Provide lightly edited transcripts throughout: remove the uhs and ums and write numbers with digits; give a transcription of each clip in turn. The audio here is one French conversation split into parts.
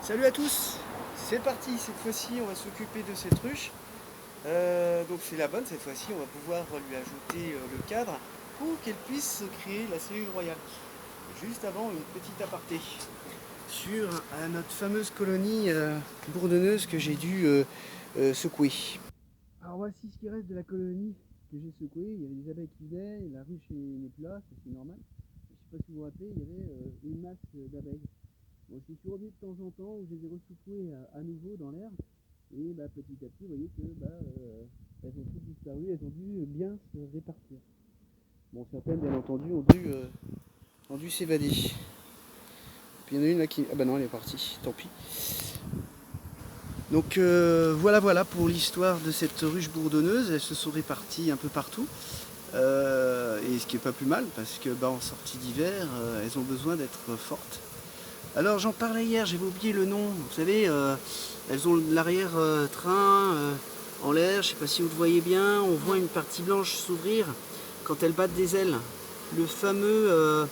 Salut à tous, c'est parti, cette fois-ci on va s'occuper de cette ruche. Donc c'est la bonne cette fois-ci, on va pouvoir lui ajouter le cadre pour qu'elle puisse créer la cellule royale. Juste avant, une petite aparté sur notre fameuse colonie bourdonneuse que j'ai dû secouer. Alors voici ce qui reste de la colonie que j'ai secouée. Il y avait des abeilles qui venaient, la ruche n'est plus là, ça c'est normal. Je ne sais pas si vous vous rappelez, il y avait une masse d'abeilles. Bon, je suis revenu de temps en temps où je les ai ressoufflées à nouveau dans l'air. Et bah, petit à petit, vous voyez que elles ont toutes disparu, elles ont dû bien se répartir. Bon, certaines, bien entendu, ont dû s'évader. Puis il y en a une là qui... Ah bah non, elle est partie, tant pis. Donc voilà pour l'histoire de cette ruche bourdonneuse. Elles se sont réparties un peu partout. Et ce qui est pas plus mal, parce que en sortie d'hiver, elles ont besoin d'être fortes. Alors j'en parlais hier, j'avais oublié le nom. Vous savez, elles ont l'arrière-train en l'air, je ne sais pas si vous le voyez bien. On voit une partie blanche s'ouvrir quand elles battent des ailes. Le fameux...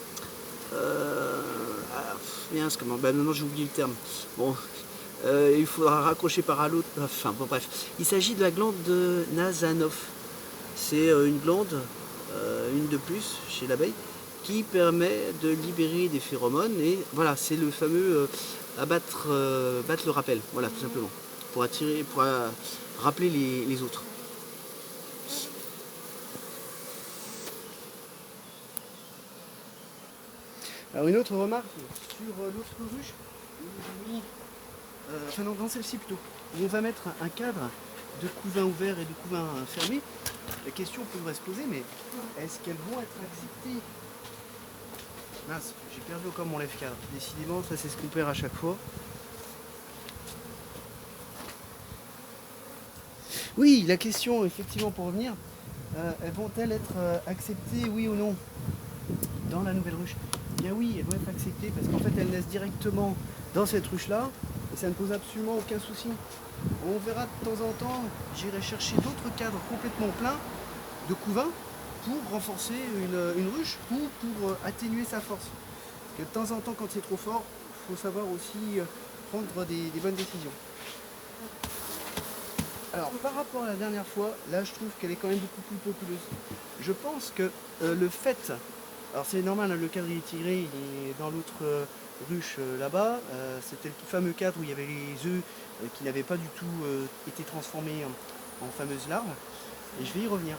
comment non, j'ai oublié le terme. Bon, il faudra raccrocher par à l'autre. Enfin, bon, bref. Il s'agit de la glande de Nazanov. C'est une glande, une de plus chez l'abeille, qui permet de libérer des phéromones. Et voilà, c'est le fameux battre le rappel. Voilà, tout simplement. Pour attirer, pour rappeler les autres. Alors une autre remarque sur l'autre ruche, où j'ai mis, enfin non, dans celle-ci plutôt, où on va mettre un cadre de couvain ouvert et de couvain fermé. La question pourrait se poser, mais est-ce qu'elles vont être acceptées? Mince, j'ai perdu encore mon lève-cadre. Décidément, ça c'est ce qu'on perd à chaque fois. Oui, la question, effectivement, pour revenir, elles vont-elles être acceptées, oui ou non, dans la nouvelle ruche? Bien oui, elles vont être acceptées parce qu'en fait elles naissent directement dans cette ruche-là et ça ne pose absolument aucun souci. On verra de temps en temps, j'irai chercher d'autres cadres complètement pleins de couvains pour renforcer une ruche ou pour atténuer sa force. Parce que de temps en temps, quand c'est trop fort, il faut savoir aussi prendre des bonnes décisions. Alors, par rapport à la dernière fois, là, je trouve qu'elle est quand même beaucoup plus populeuse. Je pense que le fait... Alors, c'est normal, hein, le cadre il est tiré, il est dans l'autre ruche là-bas. C'était le fameux cadre où il y avait les œufs qui n'avaient pas du tout été transformés en fameuses larves. Et je vais y revenir.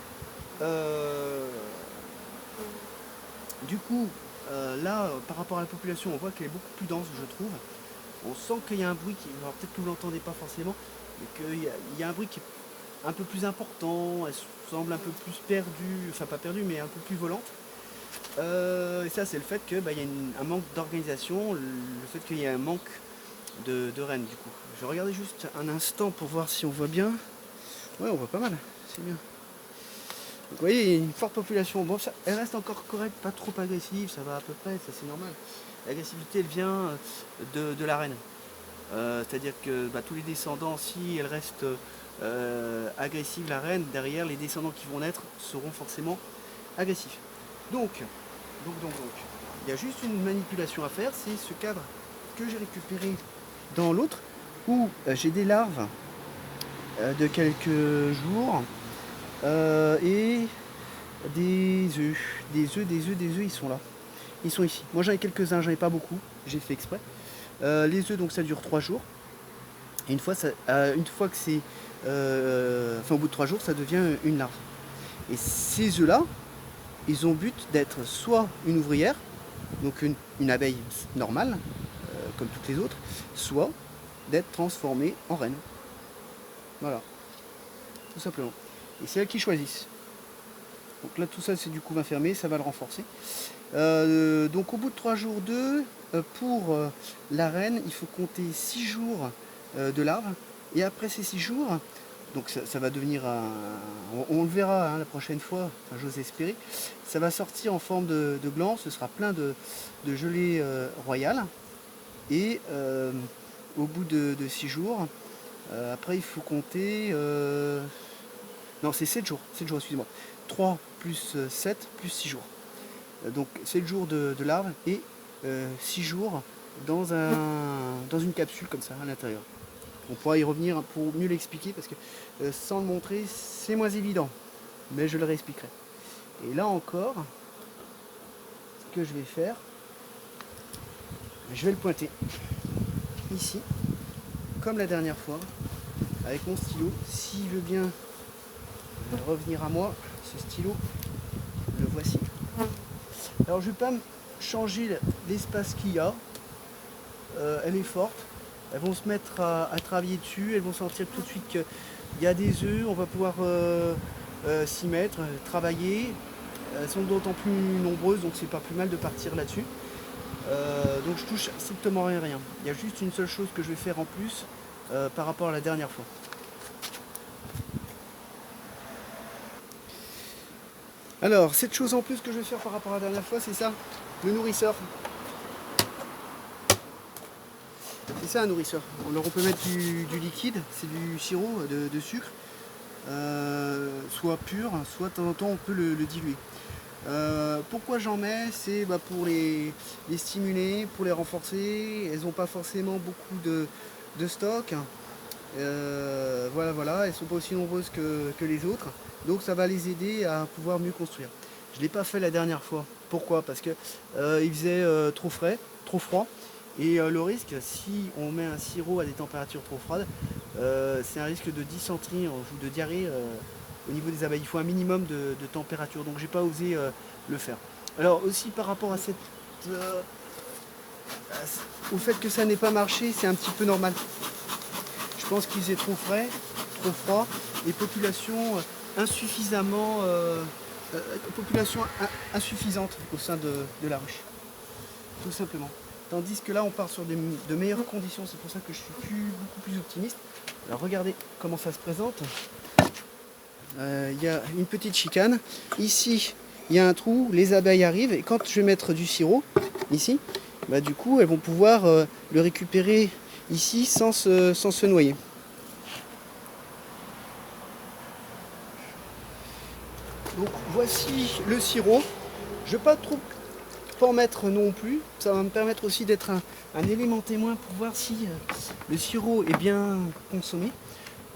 Du coup, là, par rapport à la population, on voit qu'elle est beaucoup plus dense, je trouve. On sent qu'il y a un bruit qui... Alors peut-être que vous ne l'entendez pas forcément, mais qu'il y a un bruit qui est un peu plus important, elle semble un peu plus perdue, enfin pas perdue, mais un peu plus volante. Et ça, c'est le fait qu'il y a un manque d'organisation, le fait qu'il y ait un manque de reines, du coup. Je vais regarder juste un instant pour voir si on voit bien. Ouais, on voit pas mal, c'est bien. Donc, vous voyez, il y a une forte population. Bon, ça, elle reste encore correcte, pas trop agressive, ça va à peu près, ça c'est normal. L'agressivité, elle vient de la reine. C'est-à-dire que tous les descendants, si elle reste agressive, la reine, derrière, les descendants qui vont naître seront forcément agressifs. Donc, il y a juste une manipulation à faire, c'est ce cadre que j'ai récupéré dans l'autre, où j'ai des larves de quelques jours et des œufs. Des œufs, ils sont là. Ils sont ici. Moi j'en ai quelques-uns, j'en ai pas beaucoup, j'ai fait exprès. Les œufs, donc ça dure 3 jours. Et une fois que c'est... au bout de 3 jours, ça devient une larve. Et ces œufs-là, ils ont but d'être soit une ouvrière, donc une abeille normale, comme toutes les autres, soit d'être transformée en reine. Voilà, tout simplement. Et c'est elles qui choisissent. Donc là, tout ça, c'est du couvain fermé, ça va le renforcer. Donc au bout de 3 jours d'œufs, pour la reine, il faut compter 6 jours de larves. Et après ces 6 jours, donc ça va devenir on le verra la prochaine fois, enfin, j'ose espérer, ça va sortir en forme de gland, ce sera plein de gelée royale. Et au bout de 6 jours, après il faut compter... non, c'est 7 jours, excusez-moi. 3 plus 7 plus 6 jours. Donc 7 jours de larves et 6 jours dans une capsule comme ça à l'intérieur. On pourra y revenir pour mieux l'expliquer parce que sans le montrer c'est moins évident, mais je le réexpliquerai. Et là encore, ce que je vais faire, je vais le pointer ici, comme la dernière fois, avec mon stylo. S'il veut bien revenir à moi, ce stylo, le voici. Alors je ne vais pas changer l'espace qu'il y a, elle est forte. Elles vont se mettre à travailler dessus, elles vont sentir tout de suite qu'il y a des œufs, on va pouvoir s'y mettre, travailler. Elles sont d'autant plus nombreuses, donc c'est pas plus mal de partir là-dessus. Donc je touche strictement rien. Il y a juste une seule chose que je vais faire en plus par rapport à la dernière fois. Alors, cette chose en plus que je vais faire par rapport à la dernière fois, c'est ça, le nourrisseur. C'est ça un nourrisseur. Alors on peut mettre du liquide, c'est du sirop de sucre, soit pur, soit de temps en temps on peut le diluer. Pourquoi j'en mets? C'est pour les stimuler, pour les renforcer. Elles n'ont pas forcément beaucoup de stock. Voilà, elles ne sont pas aussi nombreuses que les autres. Donc ça va les aider à pouvoir mieux construire. Je ne l'ai pas fait la dernière fois. Pourquoi? Parce que il faisait trop froid. Et le risque, si on met un sirop à des températures trop froides, c'est un risque de dysenterie ou de diarrhée au niveau des abeilles. Il faut un minimum de température. Donc j'ai pas osé le faire. Alors aussi par rapport à au fait que ça n'ait pas marché, c'est un petit peu normal. Je pense qu'il faisait trop frais, trop froid, et population insuffisante au sein de la ruche, tout simplement. Tandis que là, on part sur de meilleures conditions, c'est pour ça que je suis beaucoup plus optimiste. Alors regardez comment ça se présente. Il y a une petite chicane. Ici, il y a un trou, les abeilles arrivent, et quand je vais mettre du sirop, ici, du coup, elles vont pouvoir le récupérer ici sans se noyer. Donc voici le sirop. Je ne vais pas trop en mettre non plus. Ça va me permettre aussi d'être un élément témoin pour voir si le sirop est bien consommé.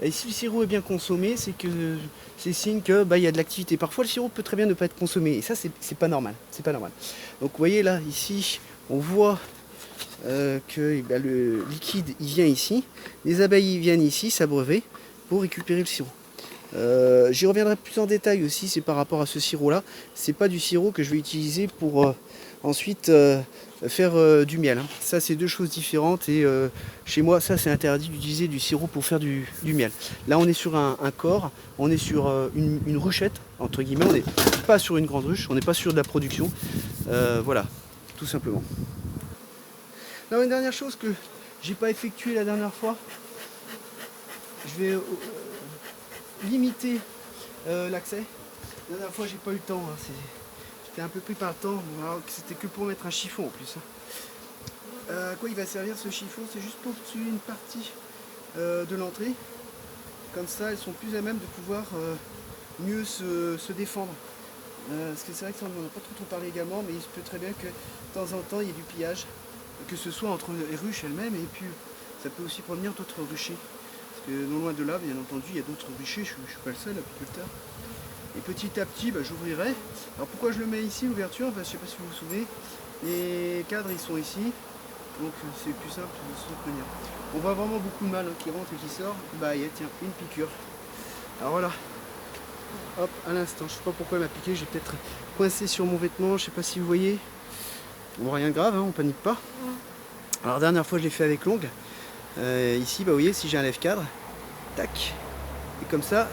Et si le sirop est bien consommé, c'est signe que il y a de l'activité. Parfois le sirop peut très bien ne pas être consommé. Et ça c'est pas normal. C'est pas normal. Donc vous voyez là, ici, on voit que le liquide il vient ici, les abeilles viennent ici s'abreuver pour récupérer le sirop. J'y reviendrai plus en détail aussi, c'est par rapport à ce sirop là, c'est pas du sirop que je vais utiliser pour ensuite faire du miel. Ça c'est deux choses différentes et chez moi ça c'est interdit d'utiliser du sirop pour faire du miel. Là on est sur un corps, on est sur une ruchette entre guillemets, on n'est pas sur une grande ruche, on n'est pas sur de la production, voilà, tout simplement. Alors, une dernière chose que j'ai pas effectuée la dernière fois, je vais limiter l'accès. La dernière fois j'ai pas eu le temps, j'étais un peu pris par le temps, alors que c'était que pour mettre un chiffon en plus. À quoi il va servir ce chiffon? C'est juste pour tuer une partie de l'entrée. Comme ça elles sont plus à même de pouvoir mieux se défendre. Parce que c'est vrai que ça on n'en a pas trop parlé également, mais il se peut très bien que de temps en temps il y ait du pillage. Que ce soit entre les ruches elles-mêmes et puis ça peut aussi provenir d'autres ruchers. Parce que non loin de là, bien entendu, il y a d'autres ruchers, je ne suis pas le seul apiculteur. Et petit à petit, j'ouvrirai. Alors pourquoi je le mets ici, l'ouverture? Je ne sais pas si vous vous souvenez. Les cadres, ils sont ici. Donc c'est plus simple de se tenir. On voit vraiment beaucoup de mâles qui rentrent et qui sortent. Il y a tiens, une piqûre. Alors voilà. Hop, à l'instant. Je ne sais pas pourquoi elle m'a piqué. J'ai peut-être coincé sur mon vêtement. Je ne sais pas si vous voyez. Bon, rien de grave, on panique pas. Alors la dernière fois je l'ai fait avec l'ongle. Ici, vous voyez, si j'ai un lève-cadre, tac, et comme ça,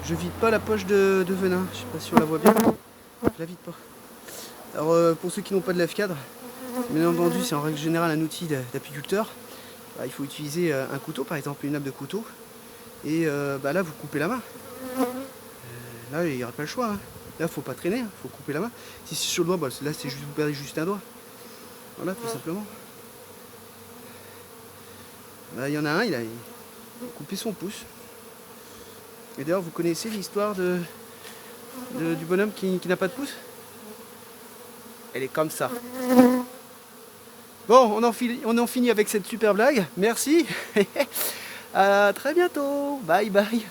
je vide pas la poche de venin. Je sais pas si on la voit bien. Je la vide pas. Alors pour ceux qui n'ont pas de lève-cadre, bien entendu, c'est en règle générale un outil d'apiculteur. Il faut utiliser un couteau, par exemple une lame de couteau, et là vous coupez la main. Là il n'y aura pas le choix. Là il faut pas traîner, il faut couper la main. Si c'est sur le doigt, là c'est juste, vous perdez juste un doigt. Voilà, tout simplement. Il y en a un, il a coupé son pouce. Et d'ailleurs, vous connaissez l'histoire du bonhomme qui n'a pas de pouce? Elle est comme ça. Bon, on en finit avec cette super blague. Merci. À très bientôt. Bye bye.